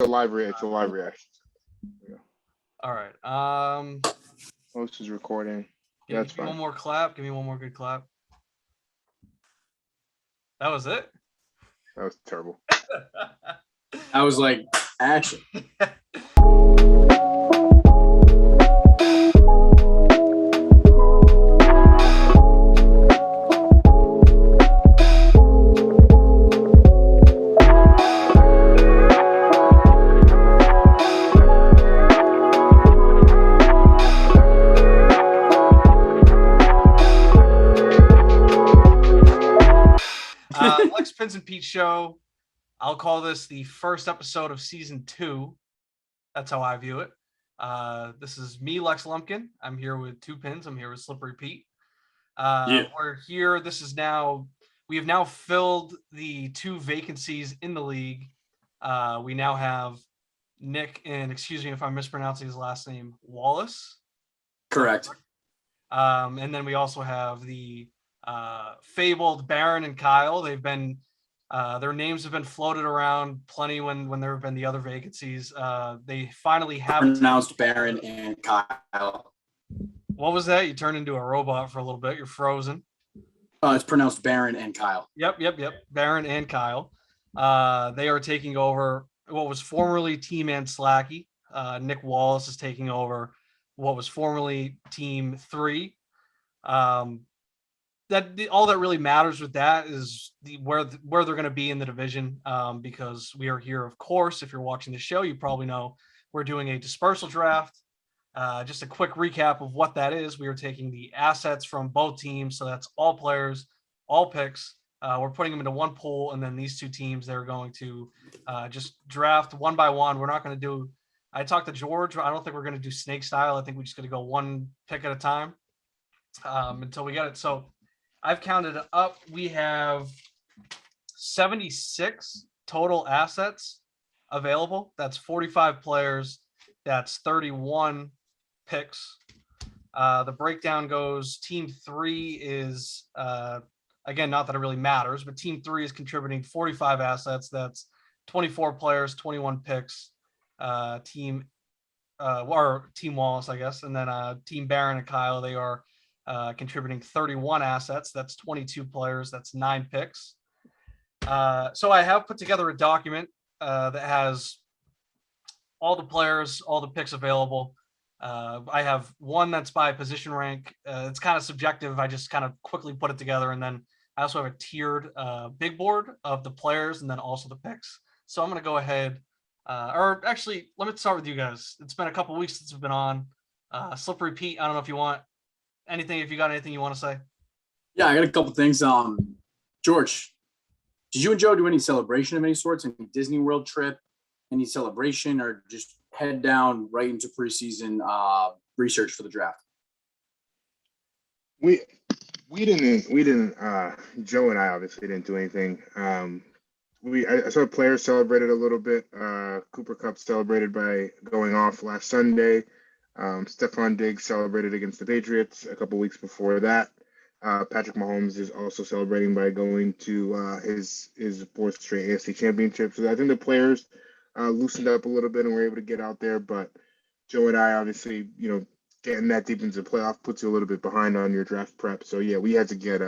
live reaction. Yeah. All right. Host is recording. Yeah, that's fine. One more clap. Give me one more good clap. That was it? That was terrible. I was like, action. Pinz and Pete show. I'll call this the first episode of season 2. That's how I view it. This is me, Lex Lumpkin. I'm here with 2 Pinz. I'm here with Slippery Pete. We're here. We have now filled the 2 vacancies in the league. We now have Nick, and excuse me if I'm mispronouncing his last name, Wallace. Correct. And then we also have the fabled Baron and Kyle. They've been their names have been floated around plenty when there have been the other vacancies. They finally have pronounced Baron and Kyle. What was that? You turned into a robot for a little bit. You're frozen. It's pronounced Baron and Kyle. Yep. Baron and Kyle. They are taking over what was formerly Team Anslacky. Nick Wallace is taking over what was formerly Team 3. All that really matters with that is where they're going to be in the division, because we are here, of course. If you're watching the show, you probably know we're doing a dispersal draft. Just a quick recap of what that is. We are taking the assets from both teams, so that's all players, all picks. We're putting them into one pool, and then these 2 teams, they're going to just draft one by one. We're not going to do – I talked to George. I don't think we're going to do snake style. I think we're just going to go one pick at a time until we get it. So I've counted up. We have 76 total assets available. That's 45 players. That's 31 picks. The breakdown goes, Team 3 is, again, not that it really matters, but Team 3 is contributing 45 assets. That's 24 players, 21 picks. Team Wallace, I guess. And then Team Baron and Kyle, they are contributing 31 assets. That's 22 players. That's 9 picks. So I have put together a document that has all the players, all the picks available. I have one that's by position rank. It's kind of subjective. I just kind of quickly put it together. And then I also have a tiered big board of the players and then also the picks. So I'm going to go ahead. Or actually, let me start with you guys. It's been a couple weeks since we've been on. Slippery Pete, I don't know if you want anything, if you got anything you want to say. Yeah, I got a couple things. George, did you and Joe do any celebration of any sorts? Any Disney World trip? Any celebration, or just head down right into preseason research for the draft? We didn't. Joe and I obviously didn't do anything. I saw players celebrated a little bit. Cooper Kupp celebrated by going off last Sunday. Stephon Diggs celebrated against the Patriots a couple weeks before that. Patrick Mahomes is also celebrating by going to his 4th straight AFC Championship. So I think the players loosened up a little bit and were able to get out there. But Joe and I, obviously, getting that deep into the playoff puts you a little bit behind on your draft prep. So yeah, we had to get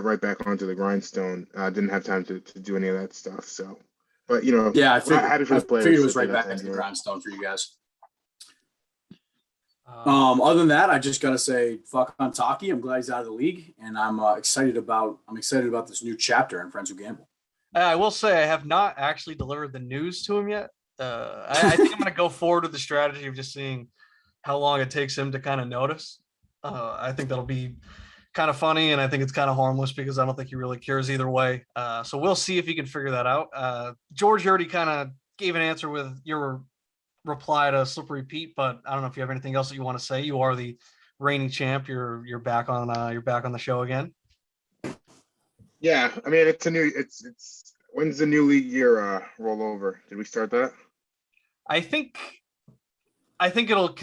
right back onto the grindstone. Didn't have time to do any of that stuff. So, but yeah, I figured it was right back into the grindstone for you guys. Other than that, I just gotta say, fuck Untitled. I'm glad he's out of the league, and I'm excited about this new chapter in Friends Who Gamble. I will say I have not actually delivered the news to him yet. I think I'm going to go forward with the strategy of just seeing how long it takes him to kind of notice. I think that'll be kind of funny, and I think it's kind of harmless because I don't think he really cares either way. So we'll see if he can figure that out. George, you already kind of gave an answer with your reply to Slippery Pete, but I don't know if you have anything else that you want to say. You are the reigning champ. You're back on the show again. Yeah, I mean it's when's the new league year roll over? Did we start that? I think it'll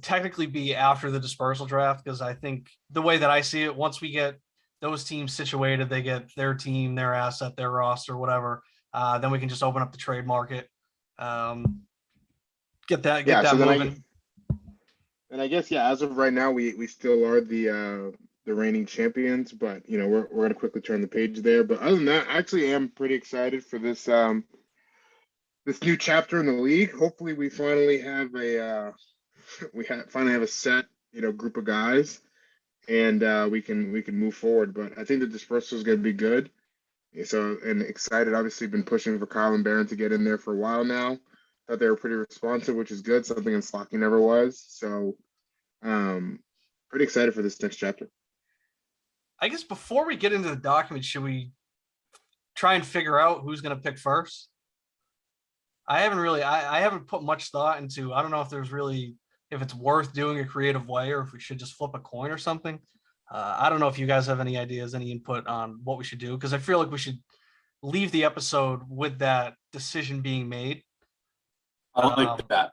technically be after the dispersal draft, because I think the way that I see it, once we get those teams situated, they get their team, their asset, their roster, whatever, then we can just open up the trade market. Get that So then moving. I guess, yeah, as of right now, we still are the reigning champions, but we're gonna quickly turn the page there. But other than that, I actually am pretty excited for this new chapter in the league. Hopefully, we finally have a set group of guys, and we can move forward. But I think the dispersal is going to be good. So, and excited. Obviously, been pushing for Kyle and Barron to get in there for a while now. Thought they were pretty responsive, which is good. Something in Slocky never was. So, pretty excited for this next chapter. I guess before we get into the document, should we try and figure out who's going to pick first? I haven't put much thought into. I don't know if it's worth doing a creative way, or if we should just flip a coin or something. I don't know if you guys have any ideas, any input on what we should do, because I feel like we should leave the episode with that decision being made. I like that.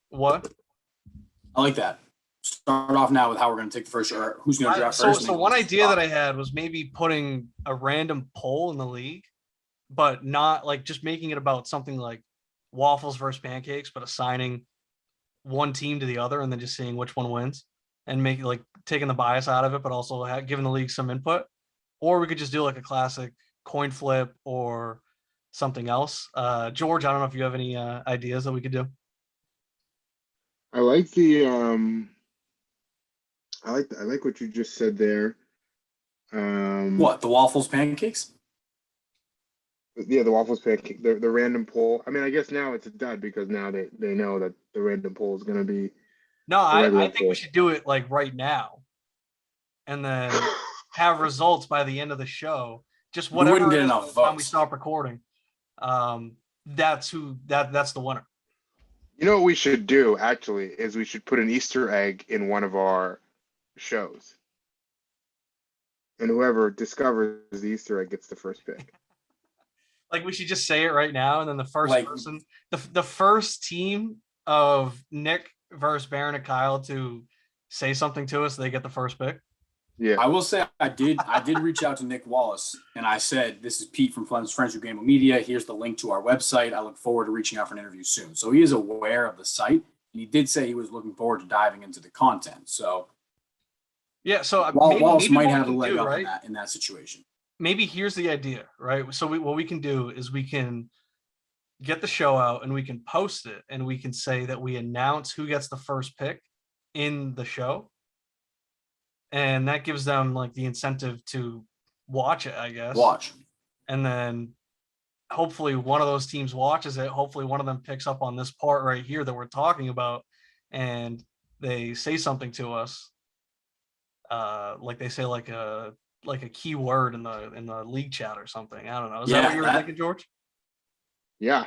What? I like that. Start off now with how we're going to take the first, or who's going to draft first. So one idea that I had was maybe putting a random poll in the league, but not like just making it about something like waffles versus pancakes, but assigning one team to the other and then just seeing which one wins, and making like taking the bias out of it, but also giving the league some input. Or we could just do like a classic coin flip or something else. George, I don't know if you have any ideas that we could do. I like the I like what you just said there. What, the waffles pancakes? Yeah, the waffles pancake, the random poll. I mean, I guess now it's a dud because now they know that the random poll is going to be. No, I think we should do it like right now, and then have results by the end of the show. Just whatever. We wouldn't get enough votes. Time we stop recording. That's the winner. You know what we should do actually is we should put an Easter egg in one of our shows, and whoever discovers the Easter egg gets the first pick. Like we should just say it right now, and then the first person, the first team of Nick versus Barron and Kyle to say something to us, they get the first pick. Yeah, I will say I did reach out to Nick Wallace, and I said, "This is Pete from Friends Who Gamble Media. Here's the link to our website. I look forward to reaching out for an interview soon." So he is aware of the site, and he did say he was looking forward to diving into the content. So yeah, so Wallace might have a leg up in that situation. Maybe here's the idea, right? So what we can do is we can get the show out and we can post it, and we can say that we announce who gets the first pick in the show. And that gives them like the incentive to watch it, I guess. And then hopefully one of those teams watches it. Hopefully one of them picks up on this part right here that we're talking about, and they say something to us. Like they say like a keyword in the league chat or something. I don't know. Is that what you were thinking, George? Yeah,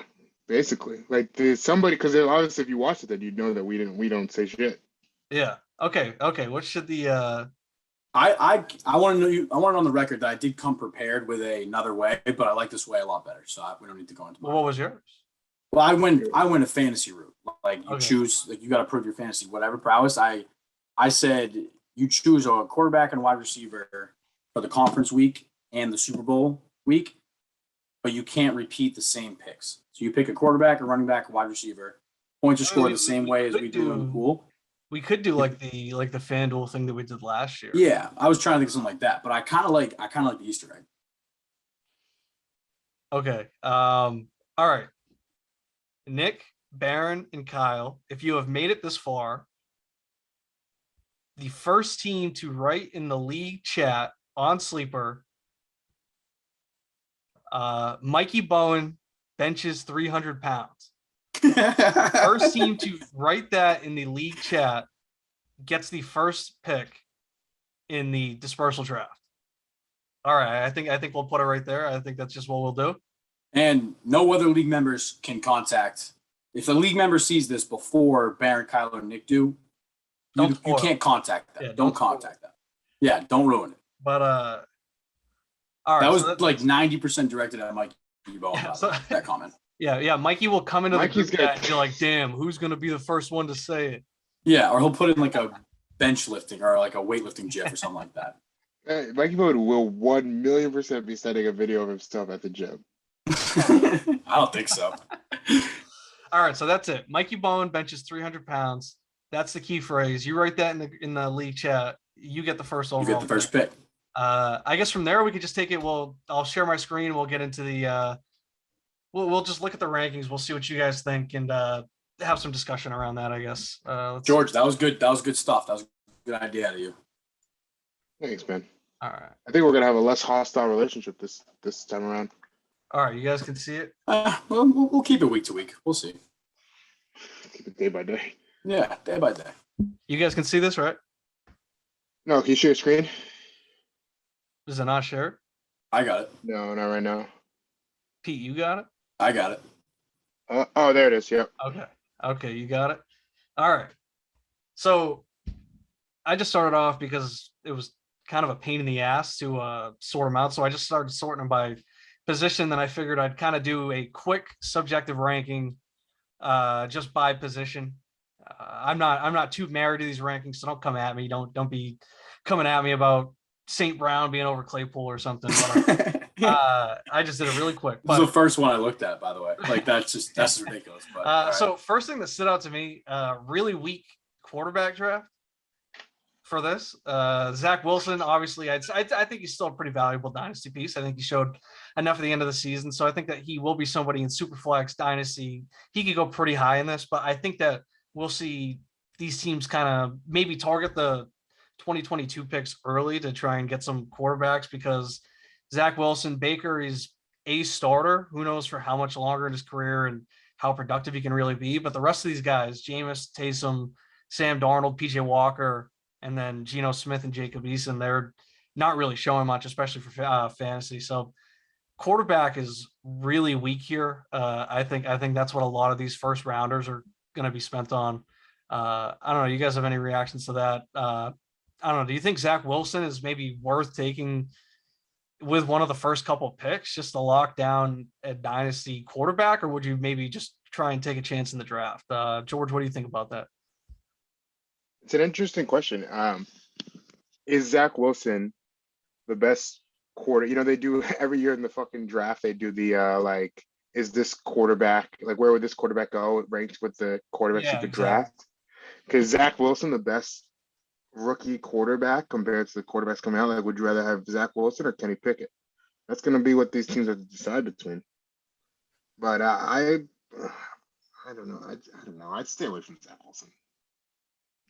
basically. Like somebody, because obviously if you watch it, then you'd know that we don't say shit. Yeah. Okay. What should the I want to know I want it on the record that I did come prepared with another way, but I like this way a lot better. So we don't need to go into mine. What was yours? Well, I went a fantasy route. Like you choose, like you got to prove your fantasy whatever prowess. I said you choose a quarterback and wide receiver for the conference week and the Super Bowl week, but you can't repeat the same picks. So you pick a quarterback, a running back, a wide receiver. Points are scored the same way as we do in the pool. We could do like the FanDuel thing that we did last year. Yeah, I was trying to think of something like that, but I kind of like the Easter egg. Okay. All right. Nick, Barron, and Kyle, if you have made it this far, the first team to write in the league chat on Sleeper, Mikey Bowen benches 300 pounds. First team to write that in the league chat gets the first pick in the dispersal draft. All right, I think we'll put it right there. I think that's just what we'll do. And no other league members can contact. If a league member sees this before Barron, Kyle, or Nick do, you can't contact them. Yeah, don't contact them. Yeah, don't ruin it. But all right, that was like 90% directed at Mikey Bowen. That comment. Yeah. Mikey will come into the group chat and be like, "Damn, who's gonna be the first one to say it?" Yeah, or he'll put in like a bench lifting or like a weightlifting gif or something like that. Mikey Bowen will 1,000,000% be sending a video of himself at the gym. I don't think so. All right, so that's it. Mikey Bowen benches 300 pounds. That's the key phrase. You write that in the league chat. You get the first overall. You get the first pick. I guess from there we could just take it. I'll share my screen. We'll get into the. We'll just look at the rankings. We'll see what you guys think and have some discussion around that. I guess. George, that was good. That was good stuff. That was a good idea out of you. Thanks, man. All right. I think we're gonna have a less hostile relationship this time around. All right, you guys can see it. We'll keep it week to week. We'll see. Keep it day by day. Yeah, day by day. You guys can see this, right? No, can you share your screen? Is it not shared? I got it. No, not right now. Pete, you got it? I got it. Oh, there it is. Yep. Okay, you got it. All right. So I just started off because it was kind of a pain in the ass to sort them out. So I just started sorting them by position. Then I figured I'd kind of do a quick subjective ranking just by position. I'm not too married to these rankings, so don't come at me. Don't be coming at me about St. Brown being over Claypool or something. But, I just did it really quick. This is the first one I looked at, by the way. Like that's ridiculous. But so first thing that stood out to me, really weak quarterback draft for this. Zach Wilson, obviously, I think he's still a pretty valuable dynasty piece. I think he showed enough at the end of the season, so I think that he will be somebody in Superflex dynasty. He could go pretty high in this, but I think that we'll see these teams kind of maybe target the 2022 picks early to try and get some quarterbacks because Zach Wilson, Baker is a starter. Who knows for how much longer in his career and how productive he can really be. But the rest of these guys, Jameis, Taysom, Sam Darnold, PJ Walker, and then Geno Smith and Jacob Eason, they're not really showing much, especially for fantasy. So quarterback is really weak here. I think that's what a lot of these first rounders are going to be spent on. I don't know. You guys have any reactions to that? I don't know. Do you think Zach Wilson is maybe worth taking with one of the first couple of picks just to lock down a dynasty quarterback, or would you maybe just try and take a chance in the draft? George, what do you think about that? It's an interesting question. Is Zach Wilson the best quarter? You know, they do every year in the fucking draft, they do the is this quarterback, like where would this quarterback go? It ranks with the quarterbacks you could draft. Because Zach Wilson, the best rookie quarterback compared to the quarterbacks coming out, like would you rather have Zach Wilson or Kenny Pickett? That's going to be what these teams have to decide between. But I don't know. I don't know. I'd stay away from Zach Wilson.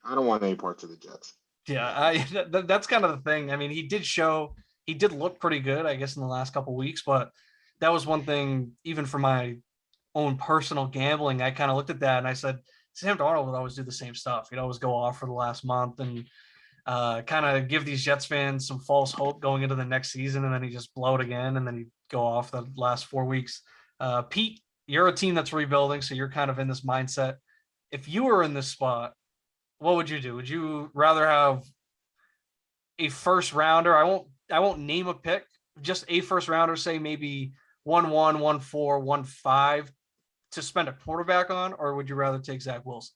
I don't want any parts of the Jets. Yeah, that's kind of the thing. I mean, he did look pretty good, I guess, in the last couple of weeks, but that was one thing, even for my own personal gambling, I kind of looked at that and I said, Sam Darnold would always do the same stuff. He'd always go off for the last month and kind of give these Jets fans some false hope going into the next season, and then he just blow it again, and then he'd go off the last 4 weeks. Pete, you're a team that's rebuilding, so you're kind of in this mindset. If you were in this spot, what would you do? Would you rather have a first rounder? I won't name a pick, just a first rounder, say maybe 1-1, 1-4, 1-5 to spend a quarterback on, or would you rather take Zach Wilson?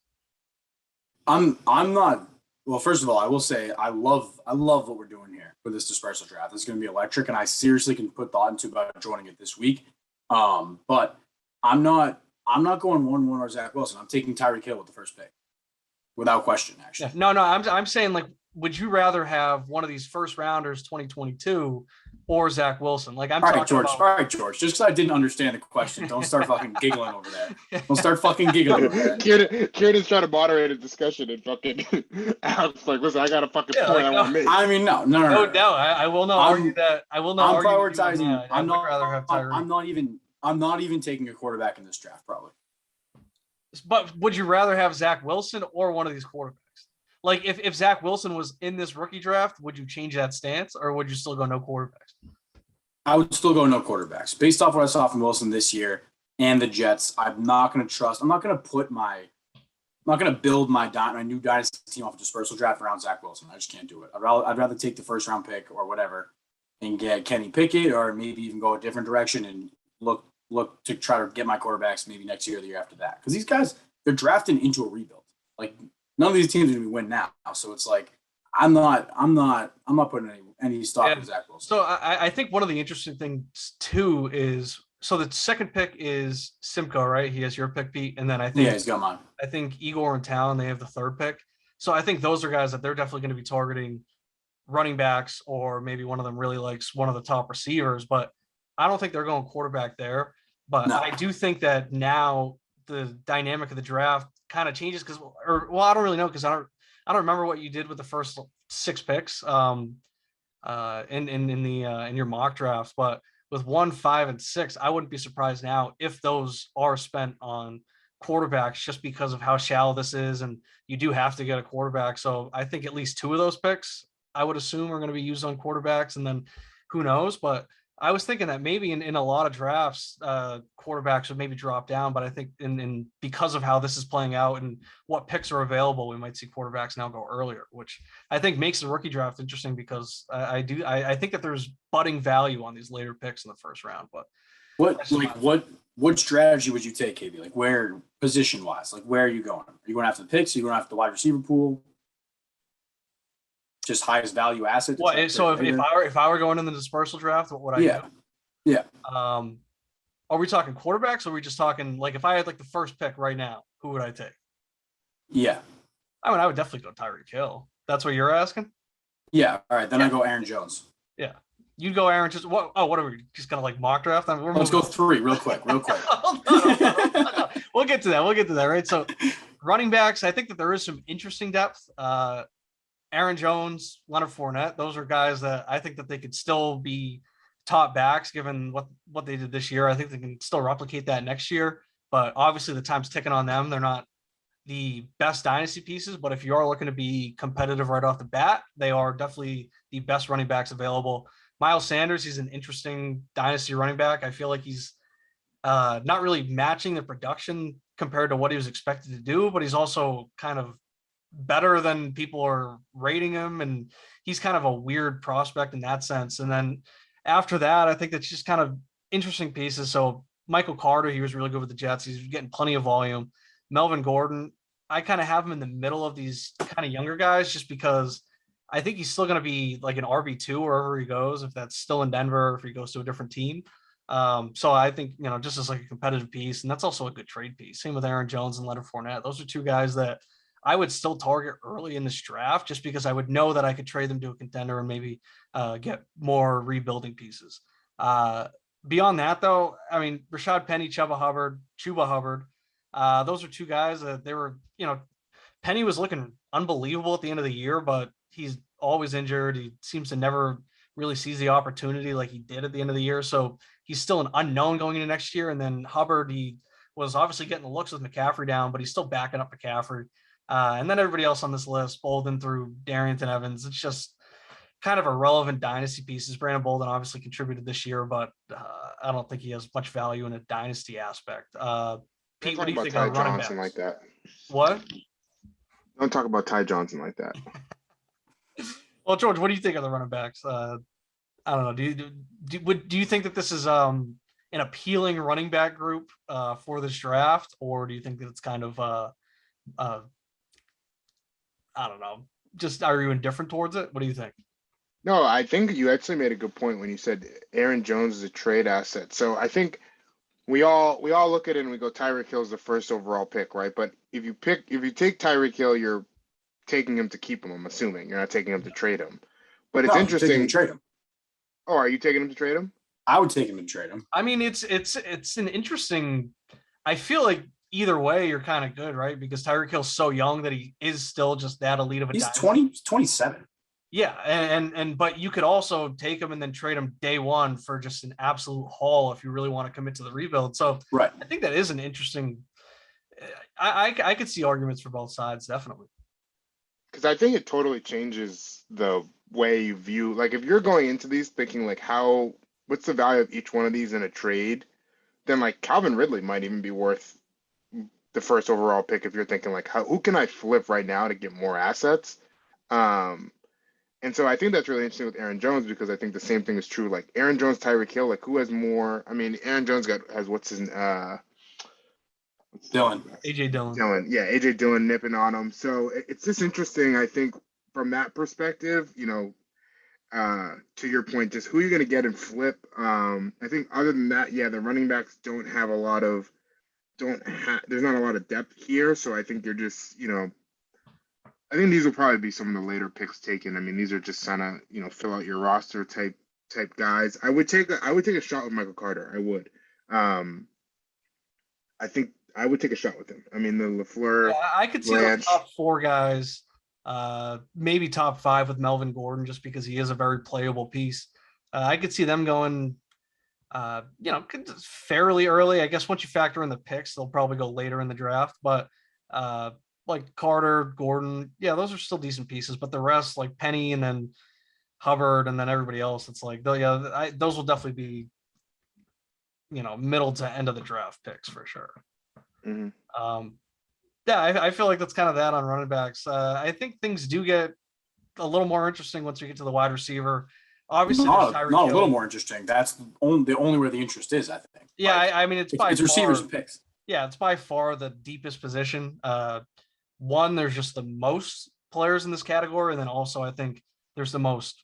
I'm not. Well, first of all, I will say I love what we're doing here with this dispersal draft. It's going to be electric, and I seriously can put thought into about joining it this week. But I'm not going 1-1 or Zach Wilson. I'm taking Tyreek Hill with the first pick, without question. Actually, no. I'm saying, like, would you rather have one of these first rounders 2022 or Zach Wilson? Like, I'm talking George. about... All right, George. Just because I didn't understand the question, don't start fucking giggling over there. Don't start fucking giggling over there. Kieran's trying to moderate a discussion and fucking Alex like, listen, I got a fucking point I want to make. I mean, no. I will not argue that. I will not. I'm prioritizing. I would rather have Tyreek. I'm not even taking a quarterback in this draft, probably. But would you rather have Zach Wilson or one of these quarterbacks? Like, if Zach Wilson was in this rookie draft, would you change that stance, or would you still go no quarterbacks? I would still go no quarterbacks. Based off what I saw from Wilson this year and the Jets, I'm not going to build my new dynasty team off a dispersal draft around Zach Wilson. I just can't do it. I'd rather take the first round pick or whatever and get Kenny Pickett, or maybe even go a different direction and look to try to get my quarterbacks maybe next year or the year after that. Because these guys, they're drafting into a rebuild. Like, none of these teams are going to win now. So it's like, I'm not putting any stock in Zach Wilson. So I think one of the interesting things too is So the second pick is Simcoe, right? He has your pick, Pete, and then I think he's got mine. I think Igor and Talon, they have the third pick. So I think those are guys that they're definitely going to be targeting running backs, or maybe one of them really likes one of the top receivers, but I don't think they're going quarterback there. But No. I do think that now the dynamic of the draft kind of changes because, I don't really know because I don't remember what you did with the first 6 picks in your mock drafts, but with 1, 5, and 6, I wouldn't be surprised now if those are spent on quarterbacks just because of how shallow this is, and you do have to get a quarterback. So I think at least 2 of those picks I would assume are going to be used on quarterbacks, and then who knows? But I was thinking that maybe in a lot of drafts, quarterbacks would maybe drop down. But I think in because of how this is playing out and what picks are available, we might see quarterbacks now go earlier, which I think makes the rookie draft interesting because I think that there's budding value on these later picks in the first round. But what strategy would you take, KB? Like where position wise? Like where are you going? Are you going after the picks? Are you going after the wide receiver pool? Just highest value asset. Well, so if I were going in the dispersal draft, what would I do? Yeah. Are we talking quarterbacks, or are we just talking like if I had like the first pick right now, who would I take? Yeah. I mean, I would definitely go Tyreek Hill. That's what you're asking? Yeah. All right. Then I go Aaron Jones. Yeah. You'd go Aaron. Just what? Oh, what are we just gonna like mock draft? Let's go 3 real quick. Hold on. We'll get to that. Right. So running backs, I think that there is some interesting depth. Aaron Jones, Leonard Fournette, those are guys that I think that they could still be top backs given what they did this year. I think they can still replicate that next year, but obviously the time's ticking on them. They're not the best dynasty pieces, but if you are looking to be competitive right off the bat, they are definitely the best running backs available. Miles Sanders, he's an interesting dynasty running back. I feel like he's not really matching the production compared to what he was expected to do, but he's also kind of better than people are rating him, and he's kind of a weird prospect in that sense. And then after that, I think that's just kind of interesting pieces. So Michael Carter, he was really good with the Jets. He's getting plenty of volume. Melvin Gordon, I kind of have him in the middle of these kind of younger guys just because I think he's still going to be like an RB2 wherever he goes, if that's still in Denver, if he goes to a different team. So I think, just as like a competitive piece, and that's also a good trade piece. Same with Aaron Jones and Leonard Fournette. Those are 2 guys that I would still target early in this draft just because I would know that I could trade them to a contender and maybe get more rebuilding pieces. Beyond that, though, I mean, Rashad Penny, Chuba Hubbard, those are 2 guys that they were, Penny was looking unbelievable at the end of the year, but he's always injured. He seems to never really seize the opportunity like he did at the end of the year. So he's still an unknown going into next year. And then Hubbard, he was obviously getting the looks with McCaffrey down, but he's still backing up McCaffrey. And then everybody else on this list, Bolden through Darrington Evans, it's just kind of irrelevant dynasty pieces. Brandon Bolden obviously contributed this year, but I don't think he has much value in a dynasty aspect. Pete, what do you think of running backs? Like that? What? Don't talk about Ty Johnson like that. Well, George, what do you think of the running backs? I don't know. Do you think that this is an appealing running back group for this draft, or do you think that it's kind of I don't know. Just are you indifferent towards it? What do you think? No, I think you actually made a good point when you said Aaron Jones is a trade asset. So I think we all look at it and we go, Tyreek Hill is the first overall pick, right? But if you take Tyreek Hill, you're taking him to keep him. I'm assuming you're not taking him to trade him. But it's interesting. To trade him. Oh, are you taking him to trade him? I would take him to trade him. I mean, it's an interesting. I feel like either way, you're kind of good, right? Because Tyreek Hill's so young that he is still just that elite of a. He's 27. Yeah, and but you could also take him and then trade him day one for just an absolute haul if you really want to commit to the rebuild. So right, I think that is an interesting. I could see arguments for both sides, definitely. Because I think it totally changes the way you view. Like if you're going into these thinking like what's the value of each one of these in a trade, then like Calvin Ridley might even be worth the first overall pick if you're thinking like who can I flip right now to get more assets. And so I think that's really interesting with Aaron Jones because I think the same thing is true. Like Aaron Jones, Tyreek Hill, like who has more? I mean, Aaron Jones has what's his Dillon. AJ Dillon. Yeah, AJ Dillon nipping on him. So it's just interesting. I think from that perspective, to your point, just who you're going to get and flip. I think other than that, yeah, the running backs don't have a lot of there's not a lot of depth here, so I think you're just I think these will probably be some of the later picks taken. I mean, these are just kind of fill out your roster type guys. I would take a shot with Michael Carter. I would. I think I would take a shot with him. I mean, the LaFleur. Yeah, I could see the top 4 guys, maybe top 5 with Melvin Gordon, just because he is a very playable piece. I could see them going, fairly early. I guess once you factor in the picks, they'll probably go later in the draft. But like Carter, Gordon, yeah, those are still decent pieces. But the rest, like Penny and then Hubbard and then everybody else, it's like, those will definitely be, middle to end of the draft picks for sure. Mm-hmm. I feel like that's kind of that on running backs. I think things do get a little more interesting once we get to the wide receiver. Obviously, not a little more interesting. That's the only where the interest is, I think. Yeah, I mean, it's receivers and picks. Yeah, it's by far the deepest position. One, there's just the most players in this category, and then also I think there's the most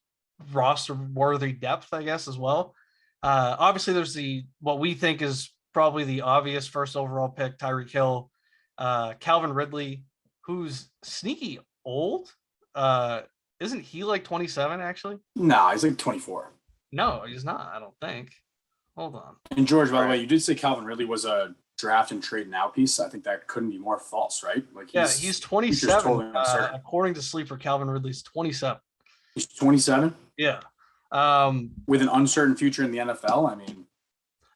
roster-worthy depth, I guess, as well. Obviously, there's what we think is probably the obvious first overall pick, Tyreek Hill, Calvin Ridley, who's sneaky old. Isn't he like 27 actually? No, he's like 24. No, he's not. I don't think. Hold on. And George, by the way, you did say Calvin Ridley was a draft and trade now piece. I think that couldn't be more false, right? Like he's 27. Totally according to Sleeper, Calvin Ridley's 27. He's 27. Yeah. With an uncertain future in the NFL, I mean,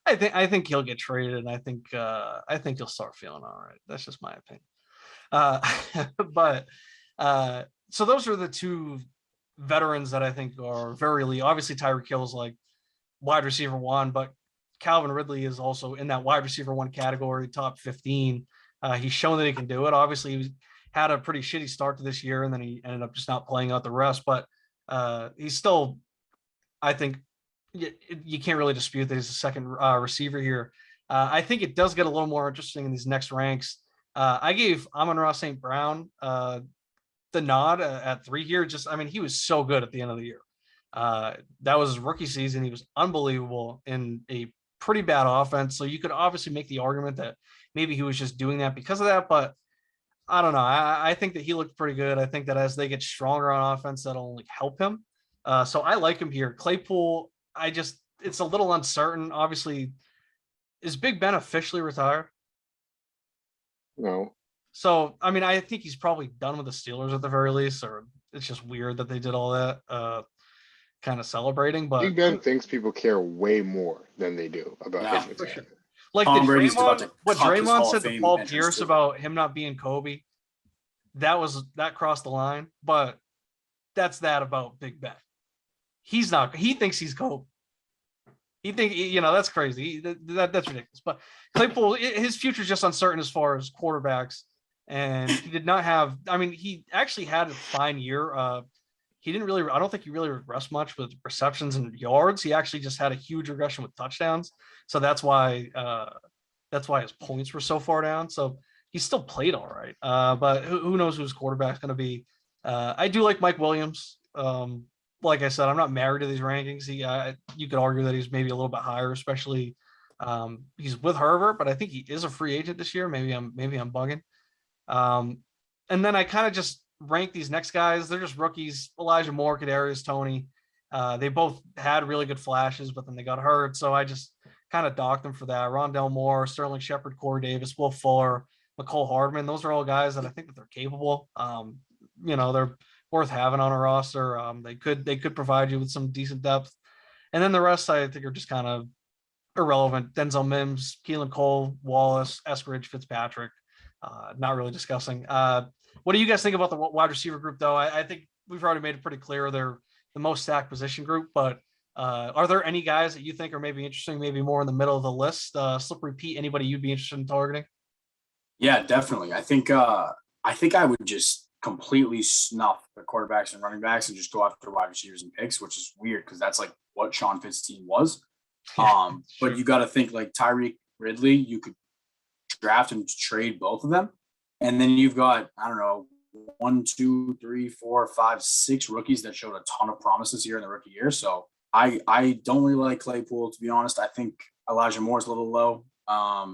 I think he'll get traded, and I think he'll start feeling all right. That's just my opinion. But so those are the 2 veterans that I think are very elite. Obviously, Tyreek Hill is like wide receiver 1, but Calvin Ridley is also in that wide receiver 1 category, top 15. He's shown that he can do it. Obviously, he had a pretty shitty start to this year, and then he ended up just not playing out the rest. But he's still, I think, you can't really dispute that he's a second receiver here. I think it does get a little more interesting in these next ranks. I gave Amon-Ra St. Brown the nod at 3 here. He was so good at the end of the year. That was his rookie season. He was unbelievable in a pretty bad offense. So you could obviously make the argument that maybe he was just doing that because of that, but I don't know. I think that he looked pretty good. I think that as they get stronger on offense, that'll only help him. So I like him here. Claypool, it's a little uncertain. Obviously, is Big Ben officially retired? No. So, I think he's probably done with the Steelers at the very least, or it's just weird that they did all that kind of celebrating. But Big Ben thinks people care way more than they do about his retirement. Sure. Like what Draymond said to Paul Pierce about him not being Kobe, that crossed the line. But that's that about Big Ben. He's not. He thinks he's Kobe. He think that's crazy. That's ridiculous. But Claypool, his future is just uncertain as far as quarterbacks. And he did not have. He actually had a fine year. He didn't really. I don't think he really regressed much with receptions and yards. He actually just had a huge regression with touchdowns. So that's why his points were so far down. So he still played all right. But who knows who his quarterback's going to be? I do like Mike Williams. Like I said, I'm not married to these rankings. You could argue that he's maybe a little bit higher, especially he's with Herbert, but I think he is a free agent this year. Maybe I'm bugging. And then I kind of just rank these next guys. They're just rookies. Elijah Moore, Kadarius Toney. They both had really good flashes, but then they got hurt. So I just kind of docked them for that. Rondell Moore, Sterling Shepard, Corey Davis, Will Fuller, McCole Hardman. Those are all guys that I think that they're capable. They're worth having on a roster. They could provide you with some decent depth. And then the rest I think are just kind of irrelevant. Denzel Mims, Keelan Cole, Wallace, Eskridge, Fitzpatrick. Not really discussing. What do you guys think about the wide receiver group, though? I think we've already made it pretty clear they're the most stacked position group, but are there any guys that you think are maybe interesting, maybe more in the middle of the list? Slippery Pete, anybody you'd be interested in targeting? Yeah, definitely. I think I would just completely snuff the quarterbacks and running backs and just go after wide receivers and picks, which is weird because that's like what Sean Fitz's team was. But you got to think like Tyreek, Ridley, you could draft and trade both of them. And then you've got, I don't know, one, two, three, four, five, six rookies that showed a ton of promise this year in the rookie year. So I don't really like Claypool, to be honest. I think Elijah Moore's a little low. I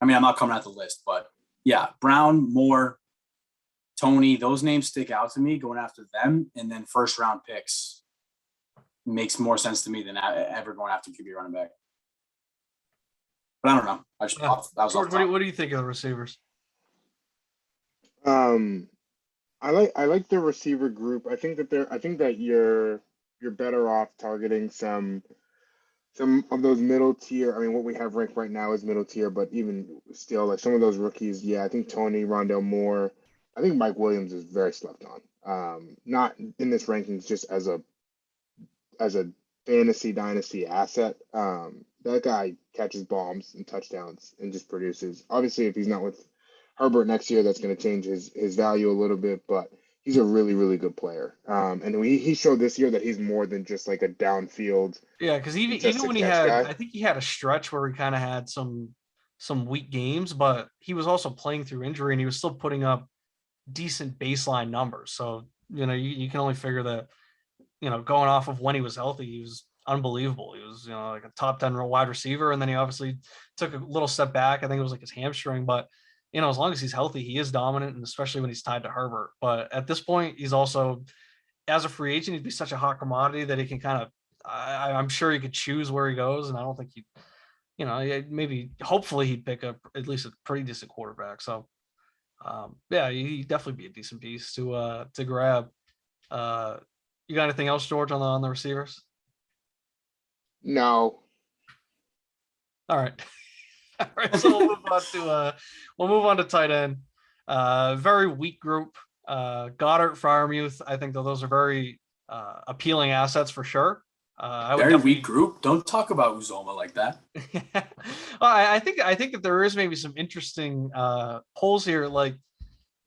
mean, I'm not coming out the list, but yeah, Brown, Moore, Tony, those names stick out to me going after them. And then first round picks makes more sense to me than ever going after QB running back. But I don't know. I just thought that was George, what do you think of the receivers? I like the receiver group. I think that you're better off targeting some of those middle tier. I mean, what we have ranked right now is middle tier, but even still, like some of those rookies, yeah, I think Tony, Rondell Moore, I think Mike Williams is very slept on. Not in this rankings, just as a fantasy dynasty asset. That guy catches bombs and touchdowns and just produces. Obviously, if he's not with Herbert next year, that's going to change his value a little bit, but he's a really, really good player. And he showed this year that he's more than just like a downfield. Yeah, because even when he had, I think he had a stretch where he kind of had some weak games, but he was also playing through injury and he was still putting up decent baseline numbers. So, you can only figure that, going off of when he was healthy, he was unbelievable. He was, like a top 10 wide receiver. And then he obviously took a little step back. I think it was like his hamstring, but as long as he's healthy, he is dominant, and especially when he's tied to Herbert. But at this point, he's also, as a free agent, he'd be such a hot commodity that he can kind of, I'm sure he could choose where he goes. And I don't think maybe, hopefully he'd pick up at least a pretty decent quarterback. So, yeah, he'd definitely be a decent piece to grab. You got anything else, George, on the receivers? No. All right. All right, so we'll move on to tight end. Very weak group. Goddard, Freiermuth. I think that those are very appealing assets for sure. I would very weak group. Don't talk about Uzoma like that. Well, I think that there is maybe some interesting polls here. Like,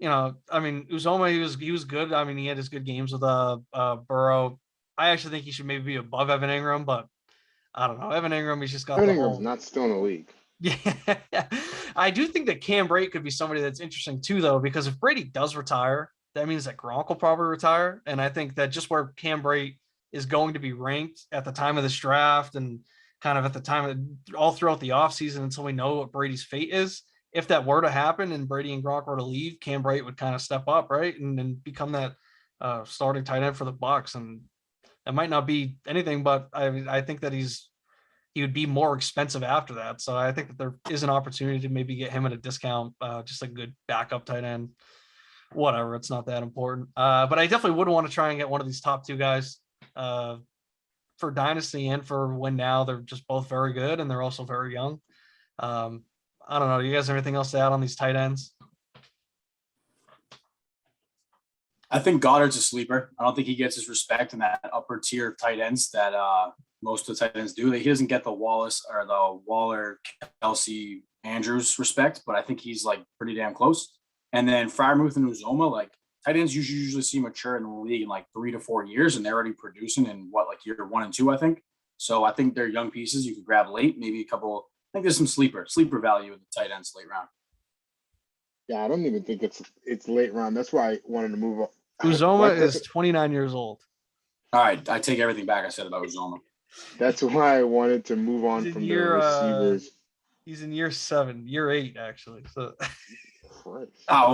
I mean, Uzoma, he was good. I mean, he had his good games with Burrow. I actually think he should maybe be above Evan Ingram, but I don't know. Evan Ingram, he's just got Evan Ingram's not still in the league. Yeah, I do think that Cam Brate could be somebody that's interesting too, though, because if Brady does retire, that means that Gronk will probably retire. And I think that just where Cam Brate is going to be ranked at the time of this draft and kind of at the time of all throughout the offseason until we know what Brady's fate is, if that were to happen and Brady and Gronk were to leave, Cam Brate would kind of step up, right, and become that starting tight end for the Bucs. And it might not be anything, but I think that he would be more expensive after that. So I think that there is an opportunity to maybe get him at a discount, just a good backup tight end. Whatever, it's not that important. But I definitely would want to try and get one of these top two guys for Dynasty and for Win Now. They're just both very good, and they're also very young. I don't know. Do you guys have anything else to add on these tight ends? I think Goddard's a sleeper. I don't think he gets his respect in that upper tier of tight ends that most of the tight ends do. He doesn't get the Wallace or the Waller, Kelsey, Andrews respect, but I think he's like pretty damn close. And then Freiermuth and Uzoma, like tight ends usually see mature in the league in like 3 to 4 years, and they're already producing in like year 1 and 2, I think. So I think they're young pieces you could grab late, maybe a couple. I think there's some sleeper value in the tight ends late round. Yeah, I don't even think it's late round. That's why I wanted to move on. Uzoma is 29 years old. All right, I take everything back I said about Uzoma. That's why I wanted to move on from the receivers. He's in year 8, actually. So. Well,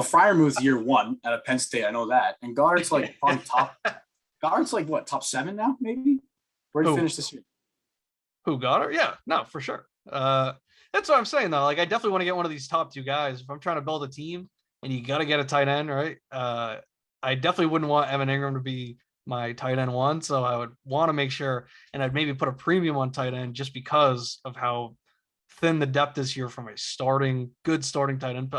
Freiermuth's year 1 out of Penn State. I know that. And Goddard's like probably top. Goddard's like what, top 7 now, maybe? Where did he finish this year? Who, Goddard? Yeah, no, for sure. That's what I'm saying though. Like, I definitely want to get one of these top 2 guys. If I'm trying to build a team and you got to get a tight end, right? I definitely wouldn't want Evan Ingram to be my tight end 1. So I would want to make sure, and I'd maybe put a premium on tight end just because of how thin the depth is here from a good starting tight end,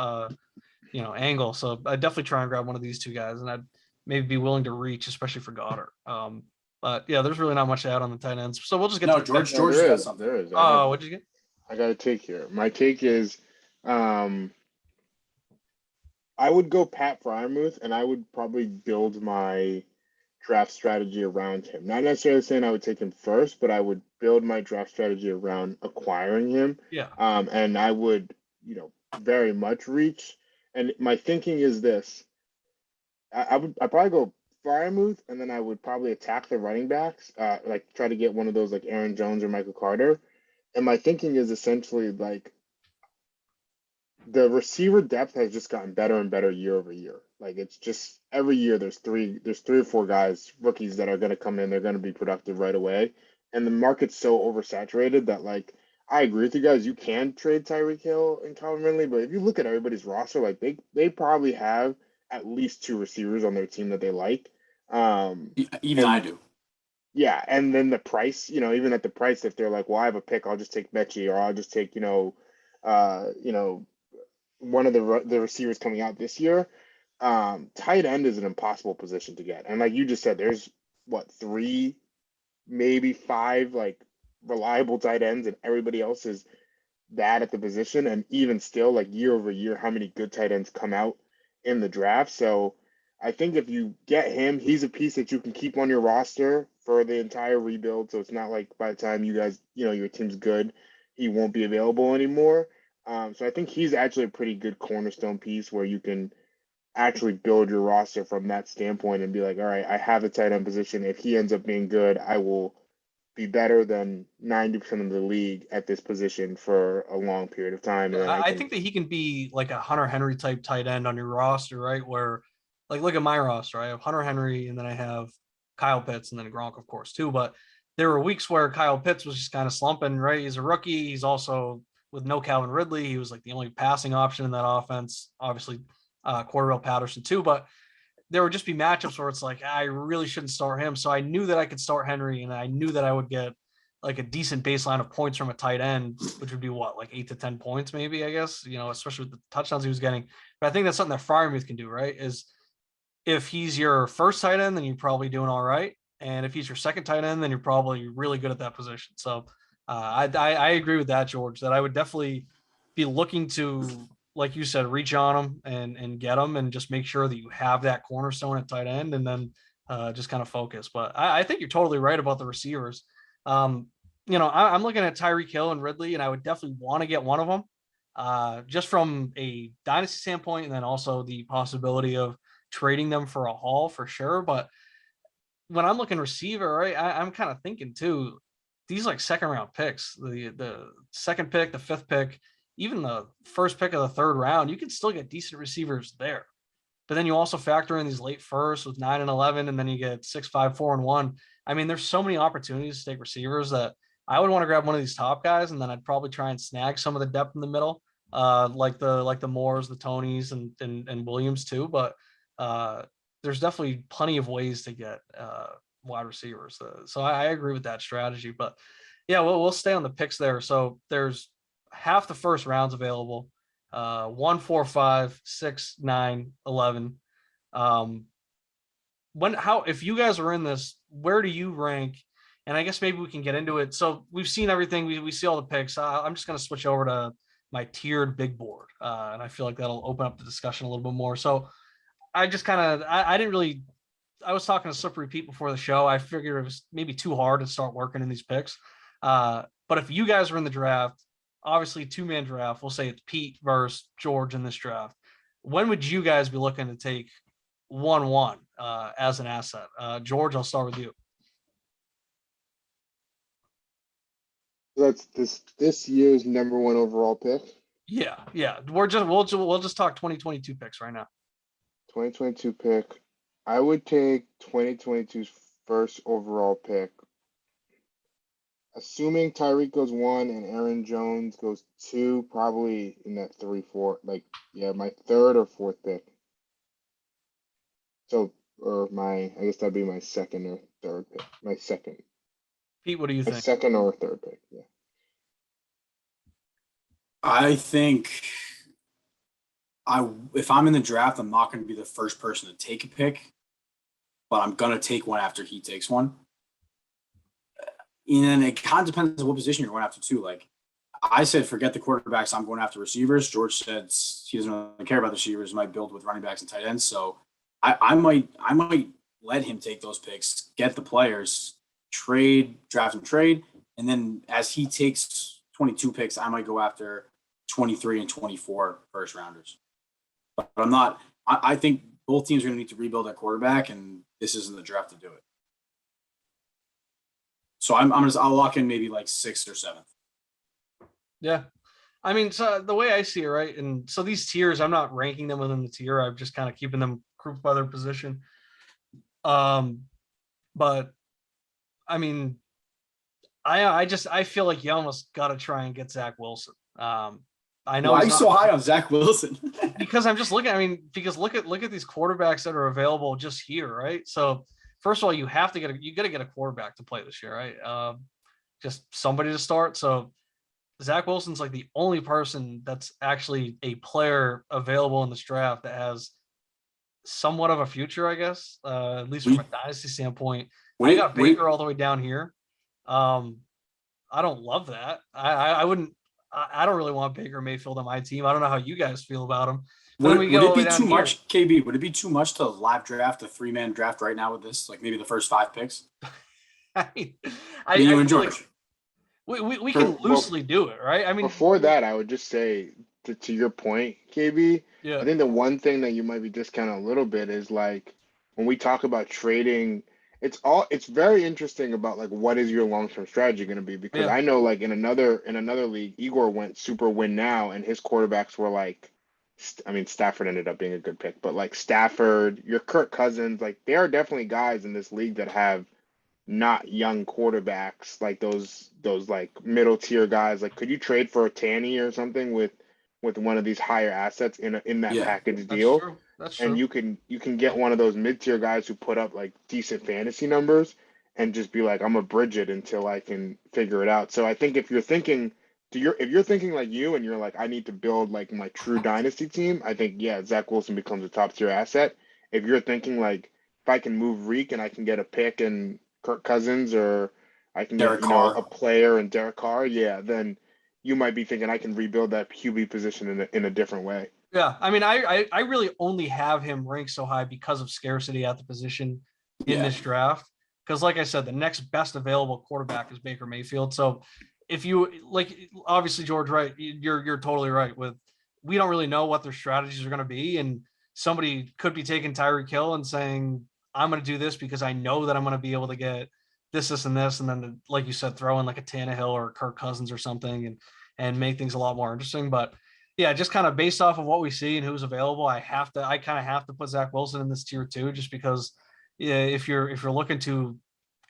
angle. So I'd definitely try and grab one of these 2 guys, and I'd maybe be willing to reach, especially for Goddard. But yeah, there's really not much to add on the tight ends. So we'll just get to George has something. There is. Oh, what'd you get? I got a take here. My take is, I would go Pat Freiermuth, and I would probably build my draft strategy around him. Not necessarily saying I would take him first, but I would build my draft strategy around acquiring him. Yeah. And I would, very much reach. And my thinking is this: I'd probably go Fryermuth, and then I would probably attack the running backs, like try to get one of those like Aaron Jones or Michael Carter. And my thinking is essentially like the receiver depth has just gotten better and better year over year. Like it's just every year there's three or four guys, rookies that are going to come in, they're going to be productive right away. And the market's so oversaturated that like I agree with you guys, you can trade Tyreek Hill and Calvin Ridley, but if you look at everybody's roster, like they probably have at least two receivers on their team that they like. Even I do. Yeah, and then the price, even at the price, if they're like, well, I have a pick, I'll just take Mechie, or I'll just take, one of the receivers coming out this year. Tight end is an impossible position to get, and like you just said, there's what three, maybe five like reliable tight ends, and everybody else is bad at the position. And even still, like year over year, how many good tight ends come out in the draft? So I think if you get him, he's a piece that you can keep on your roster for the entire rebuild. So it's not like by the time you guys, your team's good, he won't be available anymore. So I think he's actually a pretty good cornerstone piece where you can actually build your roster from that standpoint and be like, all right, I have a tight end position. If he ends up being good, I will be better than 90% of the league at this position for a long period of time. And then I think that he can be like a Hunter Henry type tight end on your roster, right? Where, like, look at my roster. I have Hunter Henry, and then I have Kyle Pitts, and then Gronk, of course, too. But there were weeks where Kyle Pitts was just kind of slumping, right? He's a rookie. He's also with no Calvin Ridley. He was like the only passing option in that offense. Obviously, Cordell Patterson too. But there would just be matchups where it's like, I really shouldn't start him. So I knew that I could start Henry, and I knew that I would get like a decent baseline of points from a tight end, which would be what, like 8 to 10 points, maybe, I guess, especially with the touchdowns he was getting. But I think that's something that Freiermuth can do, right? Is if he's your first tight end, then you're probably doing all right. And if he's your second tight end, then you're probably really good at that position. So I agree with that, George, that I would definitely be looking to, like you said, reach on them and get them and just make sure that you have that cornerstone at tight end, and then just kind of focus. But I think you're totally right about the receivers. I'm looking at Tyreek Hill and Ridley, and I would definitely want to get one of them just from a dynasty standpoint, and then also the possibility of trading them for a haul for sure. But when I'm looking receiver, right, I'm kind of thinking too, these like second round picks, the second pick, the fifth pick, even the first pick of the third round, you can still get decent receivers there. But then you also factor in these late firsts with 9 and 11, and then you get 6, 5, 4, and 1. I mean, there's so many opportunities to take receivers that I would want to grab one of these top guys, and then I'd probably try and snag some of the depth in the middle, like the Moores, the Tonys, and Williams too. But there's definitely plenty of ways to get wide receivers. So I agree with that strategy. But yeah, we'll stay on the picks there. So there's half the first rounds available. 1, 4, 5, 6, 9, 11. If you guys are in this, where do you rank? And I guess maybe we can get into it. So we've seen everything. We see all the picks. I'm just going to switch over to my tiered big board. And I feel like that'll open up the discussion a little bit more. So I just kind of, I didn't really, I was talking to Slippery Pete before the show. I figured it was maybe too hard to start working in these picks. But if you guys are in the draft, obviously 2-man draft, we'll say it's Pete versus George in this draft. When would you guys be looking to take 1-1 as an asset? George, I'll start with you. That's this year's number one overall pick. Yeah. We'll just talk 2022 picks right now. 2022 pick. I would take 2022's first overall pick. Assuming Tyreek goes 1 and Aaron Jones goes 2, probably in that 3, 4, my third or fourth pick. So, I guess that'd be my second or third pick. My second. Pete, what do you My think? second or third pick, yeah. I think if I'm in the draft, I'm not going to be the first person to take a pick, but I'm going to take one after he takes one. And then it kind of depends on what position you're going after too. Like I said, forget the quarterbacks. I'm going after receivers. George said he doesn't really care about the receivers. Might build with running backs and tight ends. So I might let him take those picks, get the players, draft and trade, and then as he takes 22 picks, I might go after 23 and 24 first rounders. But I'm not. I think both teams are going to need to rebuild at quarterback, and this isn't the draft to do it. So I'll lock in maybe like 6th or 7th. Yeah. I mean, so the way I see it, right? And so these tiers, I'm not ranking them within the tier. I'm just kind of keeping them grouped by their position. But I mean, I feel like you almost got to try and get Zach Wilson. I know. Why are you so high on Zach Wilson? Because I'm just looking. I mean, because look at these quarterbacks that are available just here, right? So first of all, you got to get a quarterback to play this year, right? Just somebody to start. So Zach Wilson's like the only person that's actually a player available in this draft that has somewhat of a future, I guess, at least from a dynasty standpoint. I got Baker all the way down here. I don't love that. I wouldn't. I don't really want Baker Mayfield on my team. I don't know how you guys feel about him. Would it be too much, KB? Would it be too much to live draft a 3-man draft right now with this? Like maybe the first 5 picks? You and George. Like we can loosely do it, right? I mean, before that, I would just say to your point, KB, yeah. I think the one thing that you might be discounting a little bit is like when we talk about trading, it's very interesting about like what is your long-term strategy going to be, because I know like in another league, Igor went super win now, and his quarterbacks were like, I mean, Stafford ended up being a good pick, but like Stafford, your Kirk Cousins, like there are definitely guys in this league that have not young quarterbacks, like those like middle tier guys. Like, could you trade for a Tanny or something with one of these higher assets in that package deal? That's true. And you can get one of those mid tier guys who put up like decent fantasy numbers and just be like, I'm a bridge it until I can figure it out. So I think if you're thinking like you and you're like, I need to build like my true dynasty team, I think Zach Wilson becomes a top tier asset. If you're thinking like, if I can move Reek and I can get a pick and Kirk Cousins, or I can get a player and Derek Carr, then you might be thinking I can rebuild that QB position in a different way. Yeah, I mean, I really only have him ranked so high because of scarcity at the position in this draft. Because, like I said, the next best available quarterback is Baker Mayfield. So, if you like, obviously, George, right? You're totally right. We don't really know what their strategies are going to be, and somebody could be taking Tyreek Hill and saying, I'm going to do this because I know that I'm going to be able to get this, and this, and then, like you said, throw in like a Tannehill or Kirk Cousins or something and make things a lot more interesting. But yeah, just kind of based off of what we see and who's available, I kind of have to put Zach Wilson in this tier too, just because if you're looking to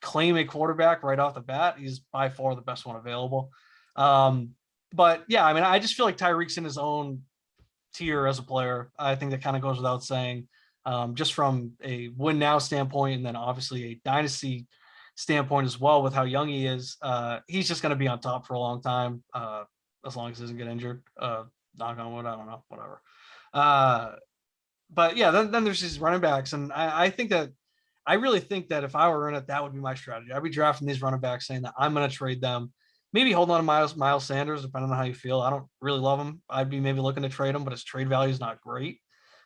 claim a quarterback right off the bat, he's by far the best one available. But yeah, I mean, I just feel like Tyreek's in his own tier as a player. I think that kind of goes without saying. Just from a win now standpoint, and then obviously a dynasty standpoint as well with how young he is. He's just going to be on top for a long time, as long as he doesn't get injured. Knock on wood, I don't know, whatever. But yeah, then there's these running backs, and I really think that if I were in it, that would be my strategy. I'd be drafting these running backs, saying that I'm going to trade them. Maybe hold on to Miles Sanders, depending on how you feel. I don't really love him. I'd be maybe looking to trade him, but his trade value is not great.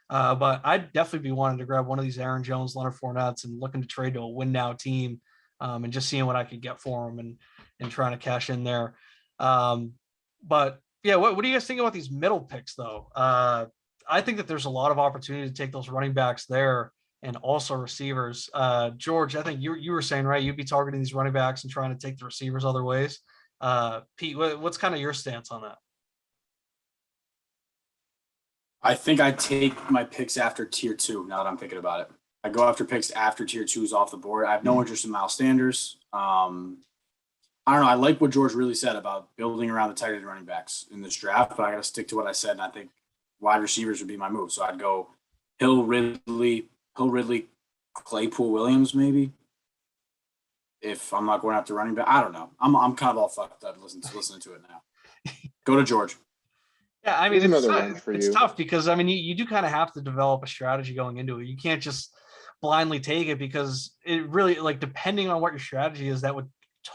But I'd definitely be wanting to grab one of these Aaron Jones, Leonard Fournettes, and looking to trade to a win now team, and just seeing what I could get for them and trying to cash in there. But yeah, what do you guys think about these middle picks though? I think that there's a lot of opportunity to take those running backs there and also receivers. George, I think you were saying, right, you'd be targeting these running backs and trying to take the receivers other ways. Pete, what's kind of your stance on that? I think I take my picks after tier 2. Now that I'm thinking about it, I go after picks after tier 2 is off the board. I have no interest in Miles Sanders. I don't know. I like what George really said about building around the tight end running backs in this draft, but I got to stick to what I said. And I think wide receivers would be my move. So I'd go Hill, Ridley, Claypool, Williams, maybe. If I'm not going after running back, I don't know. I'm kind of all fucked up listening to it now. Go to George. Yeah, I mean, it's tough because, I mean, you do kind of have to develop a strategy going into it. You can't just blindly take it because it really, like, depending on what your strategy is, that would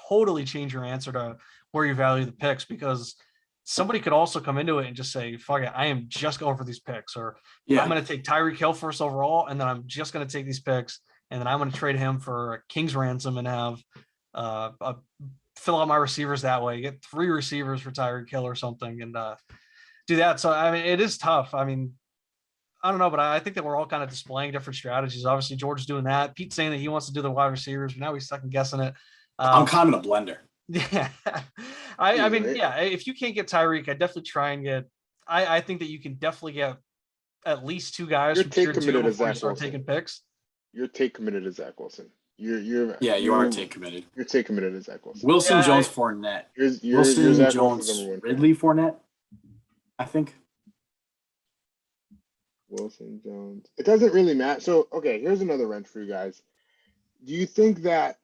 totally change your answer to where you value the picks, because somebody could also come into it and just say, fuck it, I am just going for these picks, or I'm going to take Tyreek Hill first overall, and then I'm just going to take these picks, and then I'm going to trade him for a king's ransom and have fill out my receivers that way, get 3 receivers for Tyreek Hill or something, and do that. So, I mean, it is tough. I mean, I don't know, but I think that we're all kind of displaying different strategies. Obviously, George's doing that. Pete's saying that he wants to do the wide receivers, but now he's second guessing it. I'm kind of a blender. Yeah, I mean, yeah. If you can't get Tyreek, I definitely try and get. I think that you can definitely get at least 2 guys You're from tier take 2 committed to before you Zach start Wilson. taking picks. You're take committed to Zach Wilson. You are take committed. You're take committed to Zach Wilson. Wilson, Jones, Fournette. Wilson, Zach Jones, Ridley, Fournette. I think. Wilson, Jones. It doesn't really matter. So, okay, here's another wrench for you guys. Do you think that,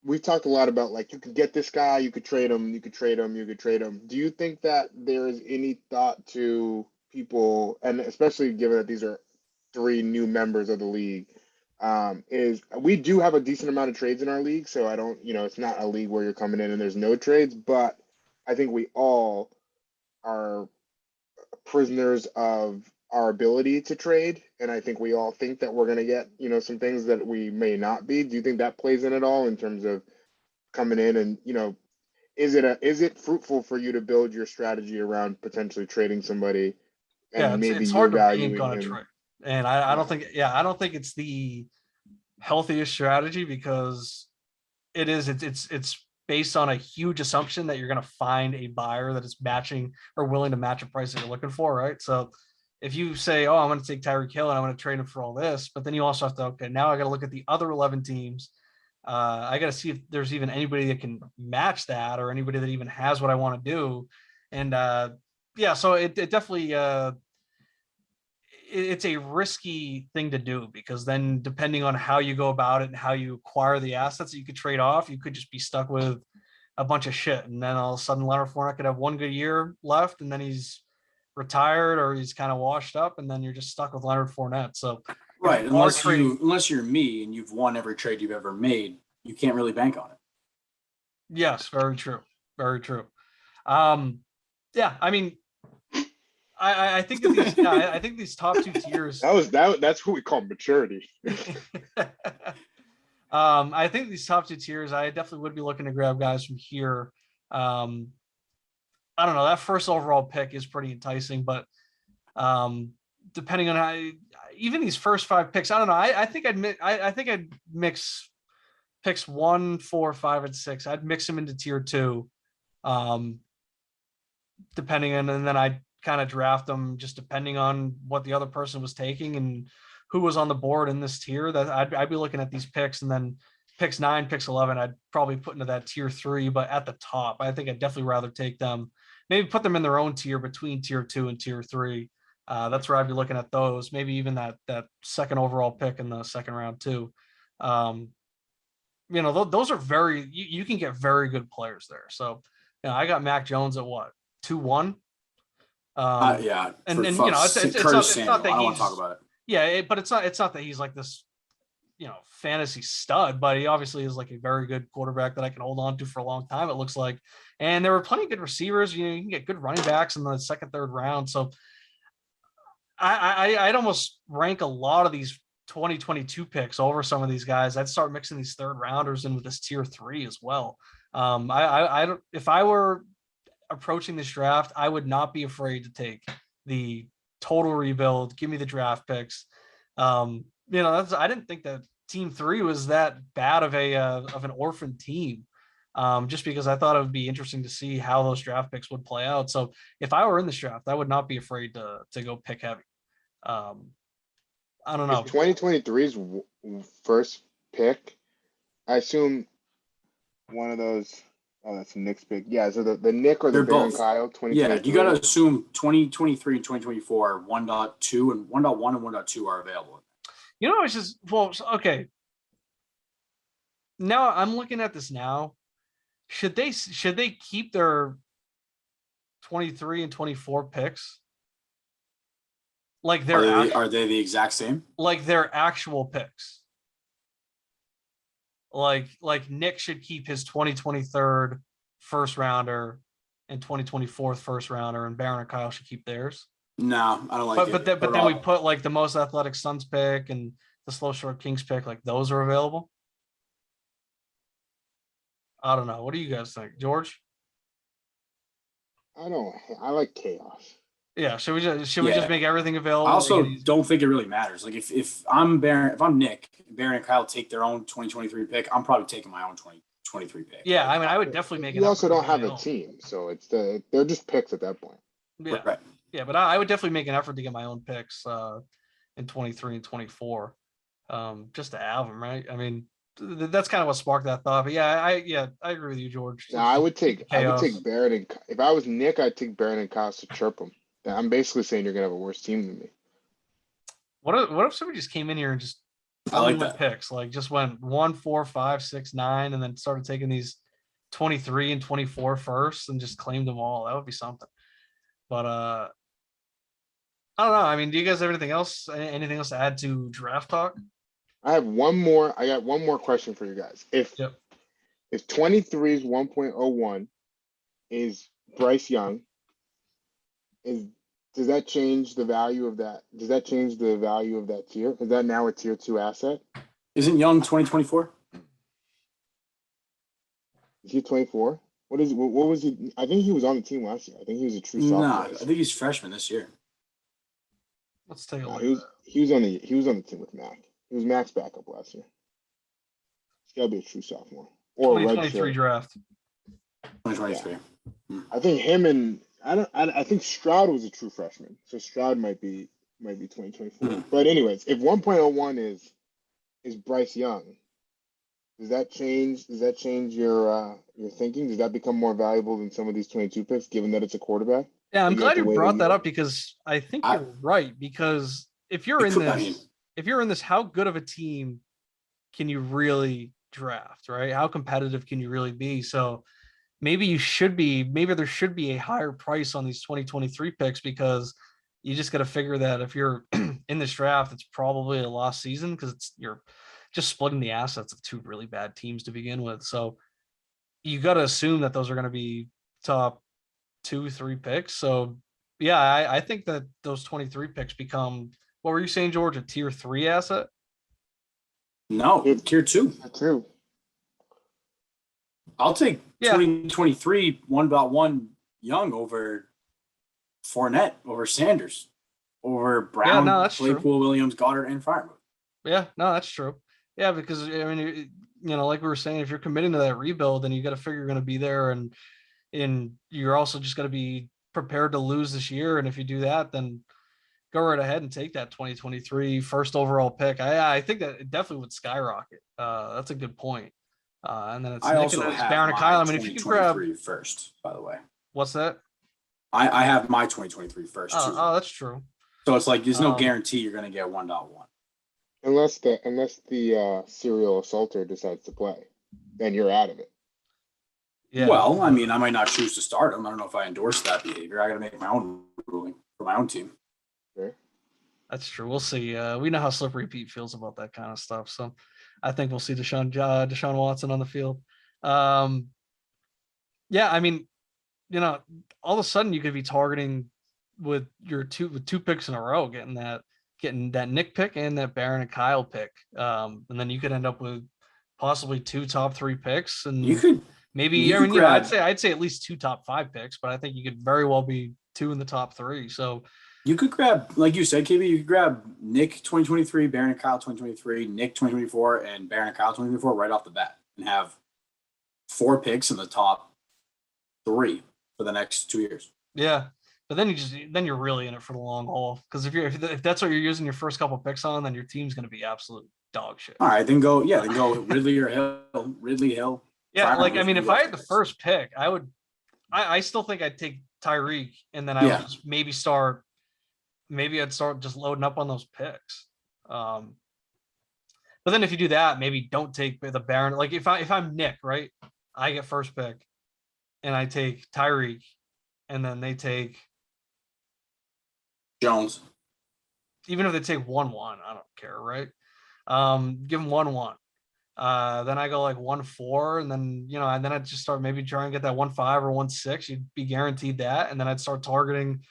we've talked a lot about, like, you could get this guy, you could trade him, you could trade him, you could trade him. Do you think that there is any thought to people, and especially given that these are 3 new members of the league, is we do have a decent amount of trades in our league, so I don't, it's not a league where you're coming in and there's no trades, but I think we all are prisoners of our ability to trade, and I think we all think that we're going to get some things that we may not be. Do you think that plays in at all in terms of coming in and is it fruitful for you to build your strategy around potentially trading somebody and maybe it's hard you're to bank on valuing a him? trade, and I don't think it's the healthiest strategy because it's based on a huge assumption that you're going to find a buyer that is matching or willing to match a price that you're looking for, right? So if you say, oh, I'm going to take Tyreek Hill and I'm going to trade him for all this, but then you also have to, okay, now I got to look at the other 11 teams. I got to see if there's even anybody that can match that or anybody that even has what I want to do. And so it definitely, it's a risky thing to do because then depending on how you go about it and how you acquire the assets that you could trade off, you could just be stuck with a bunch of shit. And then all of a sudden Leonard Fournette could have 1 good year left and then he's retired or he's kind of washed up and then you're just stuck with Leonard Fournette. So right. Unless you're me and you've won every trade you've ever made, you can't really bank on it. Yes. Very true. Very true. Yeah. I mean, I think that these, I think these top 2 tiers. That's what we call maturity. I think these top 2 tiers, I definitely would be looking to grab guys from here. I don't know. That first overall pick is pretty enticing, but depending on how, even these first 5 picks, I don't know. I think I'd mix picks 1, 4, 5, and 6. I'd mix them into tier 2, depending on, and then I'd kind of draft them just depending on what the other person was taking and who was on the board in this tier. That I'd be looking at these picks, and then picks 9, picks 11, I'd probably put into that tier 3, but at the top, I think I'd definitely rather take them, maybe put them in their own tier between tier 2 and tier 3. That's where I'd be looking at those, maybe even that second overall pick in the second round too. Those are you can get very good players there. So, I got Mac Jones at what, 2-1. Yeah, and it's not that I don't want to talk about it. Yeah, but it's not that he's like this, fantasy stud, but he obviously is like a very good quarterback that I can hold on to for a long time, it looks like. And there were plenty of good receivers. You can get good running backs in the second, third round. So I'd almost rank a lot of these 2022 picks over some of these guys. I'd start mixing these third rounders in with this tier 3 as well. If I were approaching this draft, I would not be afraid to take the total rebuild. Give me the draft picks. I didn't think that team 3 was that bad of an orphan team. Just because I thought it would be interesting to see how those draft picks would play out. So if I were in this draft, I would not be afraid to go pick heavy. I don't know. 2023's first pick, I assume one of those. Oh, that's Nick's pick. Yeah, so the Nick or the Baron Kyle, 2023. Yeah, you got to assume 2023 and 2024, 1.2 and 1.1 and 1.2 are available. It's just, okay. Now I'm looking at this now. Should they keep their 23 and 24 picks? Like are they the exact same? Like their actual picks. Like Nick should keep his 2023 first rounder and 2024 first rounder, and Baron and Kyle should keep theirs. No, I don't like it. But then we put like the most athletic Suns pick and the slow short Kings pick, like those are available. I don't know. What do you guys think, George? I like chaos. Yeah. Should we just make everything available? I also Make it easy? don't think it really matters. Like if I'm Nick, Baron and Kyle take their own 2023 pick, I'm probably taking my own 2023 pick. Yeah, I mean, I would definitely make an You also effort to don't get have my a own. team, so they're just picks at that point. Yeah. Right. Yeah, but I would definitely make an effort to get my own picks in 23 and 24, just to have them, right? I mean, that's kind of what sparked that thought. But yeah, I agree with you, George. Now I would take chaos. Barrett and if I was Nick, I'd take Barrett and Kyle to chirp them. I'm basically saying you're gonna have a worse team than me. What if somebody just came in here and just I like went that. picks, like just went 1, 4, 5, 6, 9, and then started taking these 23 and 24 first and just claimed them all. That would be something. But I don't know. I mean, do you guys have anything else? Anything else to add to draft talk? I got one more question for you guys. If 23's 1.01 is Bryce Young, does that change the value of that? Does that change the value of that tier? Is that now a tier 2 asset? Isn't Young 2024? Is he 24? What was he? I think he was on the team last year. I think he was a true sophomore. Nah, I think he's freshman this year. Let's take a No, look. he was on the team with Mac. He was Mac's backup last year. He's gotta be a true sophomore or a 2023 redshirt. draft. 2023. I think him and I think Stroud was a true freshman, so Stroud might be 2024. But anyways, if 1.01 is Bryce Young, does that change your thinking? Does that become more valuable than some of these 22 picks, given that it's a quarterback? Yeah, I'm You glad have to you wait a brought that year. up because I think you're right. Because if you're in this, how good of a team can you really draft, right? How competitive can you really be? So maybe there should be a higher price on these 2023 picks because you just got to figure that if you're in this draft, it's probably a lost season because you're just splitting the assets of two really bad teams to begin with. So you got to assume that those are going to be top 2, 3 picks. So yeah, I think that those 23 picks become, what were you saying, George, a tier 3 asset? No, tier 2. True. I'll take Yeah. 2023 1.1 Young over Fournette, over Sanders, over Brown, Yeah, no, that's Claypool, true. Williams, Goddard, and Fireman. Yeah, no, that's true. Yeah, because I mean, like we were saying, if you're committing to that rebuild, then you got to figure you're going to be there, and you're also just going to be prepared to lose this year. And if you do that, then go right ahead and take that 2023 first overall pick. I think that it definitely would skyrocket. That's a good point. And then it's I Nick also and it's have Baron and my Kyle. I mean, if you can grab 2023 first, by the way. what's that? I have my 2023 first too. Oh, that's true. So it's like there's no guarantee you're going to get 1.1. Unless the serial assaulter decides to play, then you're out of it. Yeah. Well, I mean, I might not choose to start him. I don't know if I endorse that behavior. I got to make my own ruling for my own team. Sure. That's true. We'll see. We know how slippery Pete feels about that kind of stuff. So I think we'll see Deshaun Watson on the field. Yeah, I mean, all of a sudden you could be targeting with two picks in a row, getting that Nick pick and that Baron and Kyle pick. And then you could end up with possibly 2 top 3 picks. And You could maybe, I'd say at least 2 top 5 picks, but I think you could very well be 2 in the top 3. So you could grab, like you said, KB, you could grab Nick 2023, Baron and Kyle 2023, Nick 2024, and Baron and Kyle 2024 right off the bat and have 4 picks in the top 3 for the next 2 years. Yeah. But then you're really in it for the long haul. Because if that's what you're using your first couple picks on, then your team's going to be absolute dog shit. All right, then go Ridley or Hill. Ridley, Hill. Yeah, Fireman, like I mean, if I had the picks. first pick, I still think I'd take Tyreek, and then I would just maybe I'd start just loading up on those picks. But then if you do that, maybe don't take the Baron. Like if I'm Nick, right? I get first pick, and I take Tyreek, and then they take Jones. Even if they take 1-1, I don't care, right? Give them 1-1. Then I go like 1-4, and then and then I'd just start maybe try and get that 1-5 or 1-6. You'd be guaranteed that, and then I'd start targeting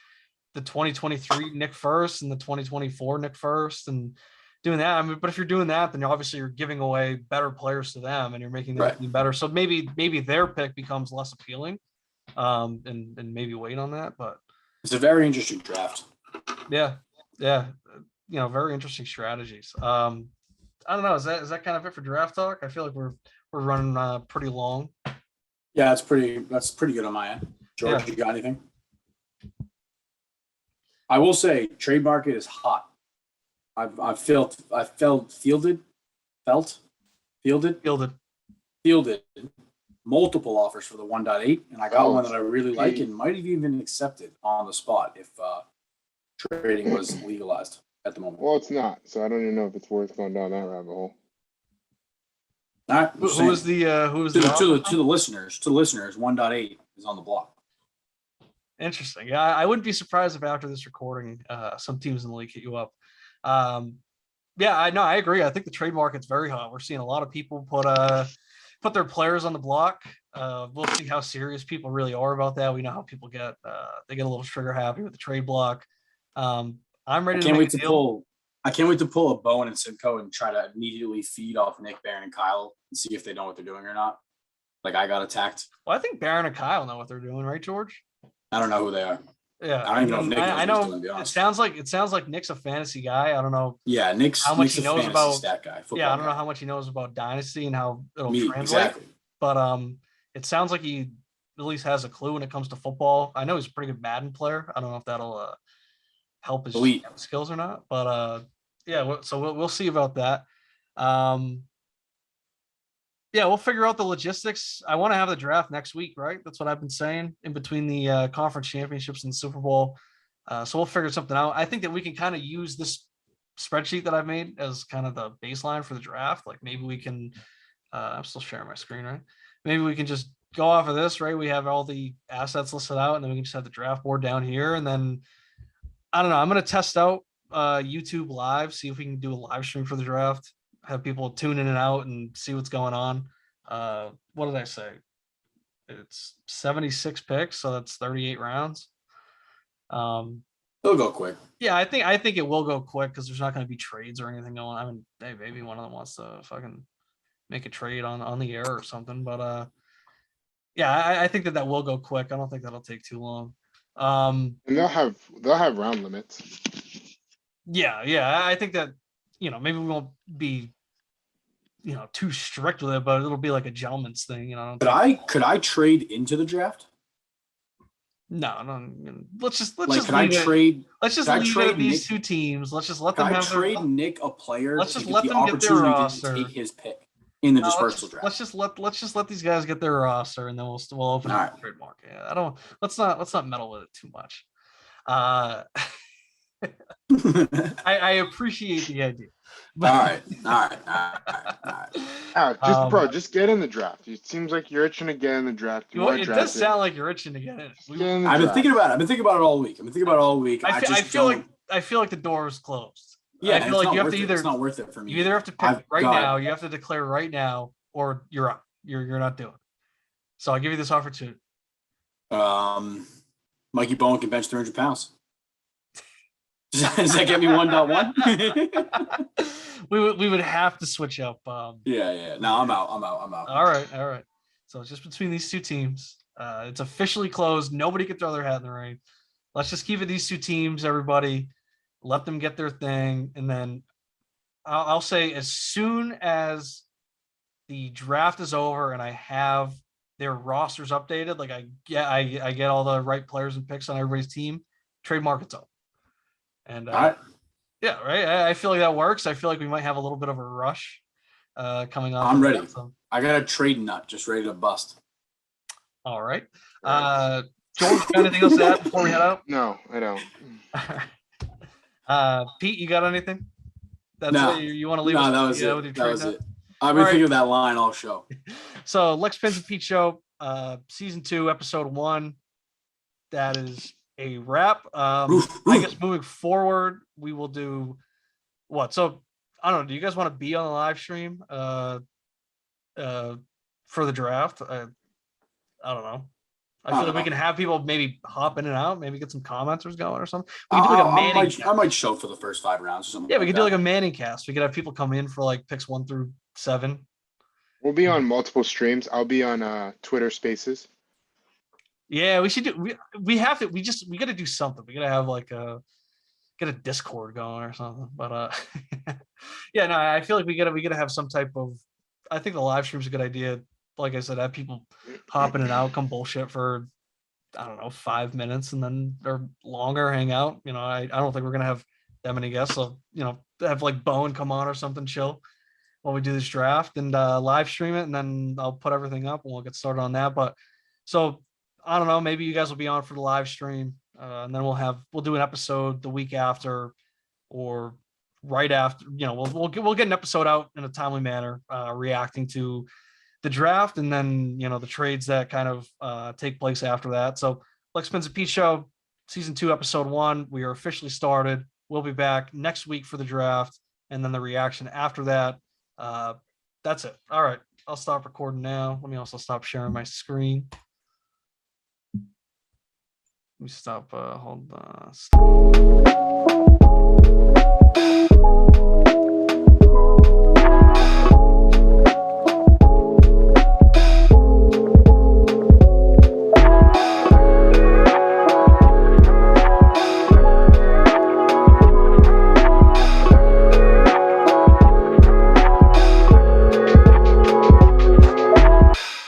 the 2023 Nick first and the 2024 Nick first, and doing that. I mean, but if you're doing that, then you're giving away better players to them, and you're making their team better. So maybe their pick becomes less appealing, and maybe wait on that. But It's a very interesting draft. Yeah. Very interesting strategies. I don't know. Is that kind of it for draft talk? I feel like we're running pretty long. Yeah, that's pretty good on my end. George, Yeah. you got anything? I will say trade market is hot. I've fielded multiple offers for the 1.8, and I got one that I really like and might have even accepted on the spot if trading was legalized at the moment. Well, it's not, so I don't even know if it's worth going down that rabbit hole. All right, Who is the to the listeners? To the listeners, 1.8 is on the block. Interesting. Yeah, I wouldn't be surprised if after this recording, some teams in the league hit you up. I agree. I think the trade market's very hot. We're seeing a lot of people put their players on the block. We'll see how serious people really are about that. We know how people get they get a little trigger happy with the trade block. I'm ready. I can't wait to pull a Bowen and Simcoe and try to immediately feed off Nick, Barron, and Kyle and see if they know what they're doing or not. Like I got attacked. Well, I think Barron and Kyle know what they're doing, right, George? I don't know who they are. Yeah, I don't even know if Nick knows I know. What he's doing, to be honest. It sounds like Nick's a fantasy guy. I don't know. Yeah, Nick's he knows about stat guy. Yeah, I don't know how much he knows about Dynasty and how it'll translate. Exactly. But it sounds like he at least has a clue when it comes to football. I know he's a pretty good Madden player. I don't know if that'll help his skills or not. But so we'll see about that. We'll figure out the logistics. I want to have the draft next week, right? That's what I've been saying in between the conference championships and the Super Bowl. So we'll figure something out. I think that we can kind of use this spreadsheet that I've made as kind of the baseline for the draft. Like maybe we can, I'm still sharing my screen, right? Maybe we can just go off of this, right? We have all the assets listed out and then we can just have the draft board down here. And then, I don't know, I'm going to test out YouTube live, see if we can do a live stream for the draft. Have people tune in and out and see what's going on. What did I say? It's 76 picks, so that's 38 rounds. It'll go quick. Yeah, I think it will go quick because there's not going to be trades or anything going on. I mean, hey, maybe one of them wants to fucking make a trade on the air or something. But I think that will go quick. I don't think that'll take too long. And they'll have round limits. Yeah. I think that maybe we won't be too strict with it, but it'll be like a gentleman's thing. Could I trade into the draft? No. Let's just leave it these two teams. Let's just let them have trade Nick a player. Let's just let them get their roster. To take his pick in the dispersal draft. Let's just let these guys get their roster, and then we'll open up the trade market. Yeah, let's not meddle with it too much. I appreciate the idea. All right. Just get in the draft. It seems like you're itching to get in the draft. It does sound like you're itching to get in. I've been thinking about it all week. I feel like the door is closed. Yeah, I feel like you have to it's not worth it for me. You either have to pick now, you have to declare right now, or you're out. You're not doing it. So I'll give you this opportunity. Mikey Bowen can bench 300 pounds. Does that get me 1.1? we would have to switch up. Yeah. No, I'm out. All right. So it's just between these two teams. It's officially closed. Nobody can throw their hat in the ring. Let's just keep it these two teams, everybody. Let them get their thing. And then I'll say as soon as the draft is over and I have their rosters updated, like I get all the right players and picks on everybody's team, trade market's up. And yeah, right. I feel like that works. I feel like we might have a little bit of a rush coming up. I'm ready. I got a trade nut just ready to bust. All right. George, got anything else to add before we head out? No, I don't. Pete, you got anything? No. You want to leave? No, that was it. That was it. I've been thinking of that line all show. So Lex, Pinz, and Pete show, season 2, episode 1. That is a wrap. I guess moving forward, we will do what? So I don't know. Do you guys want to be on the live stream for the draft? I don't know. I feel like we can have people maybe hop in and out, maybe get some commenters going or something. We can do like a Manning I might show for the first 5 rounds or something. Yeah, we could do like a Manning cast. We could have people come in for like picks 1 through 7. We'll be on multiple streams. I'll be on Twitter Spaces. Yeah, we should do. We have to. We got to do something. We got to have like get a Discord going or something. But yeah, no, I feel like we gotta have some type of. I think the live stream's a good idea. Like I said, have people hop in and out, come bullshit for I don't know 5 minutes, and then or longer, hang out. I don't think we're gonna have that many guests. So have like Bowen come on or something, chill while we do this draft and live stream it, and then I'll put everything up and we'll get started on that. But so I don't know, maybe you guys will be on for the live stream, and then we'll do an episode the week after or right after. We'll get an episode out in a timely manner, reacting to the draft and then the trades that kind of take place after that. So Lex Pinz and Pete Show, season 2, episode 1. We are officially started. We'll be back next week for the draft and then the reaction after that. That's it. All right. I'll stop recording now. Let me also stop sharing my screen. Let me stop. Hold on.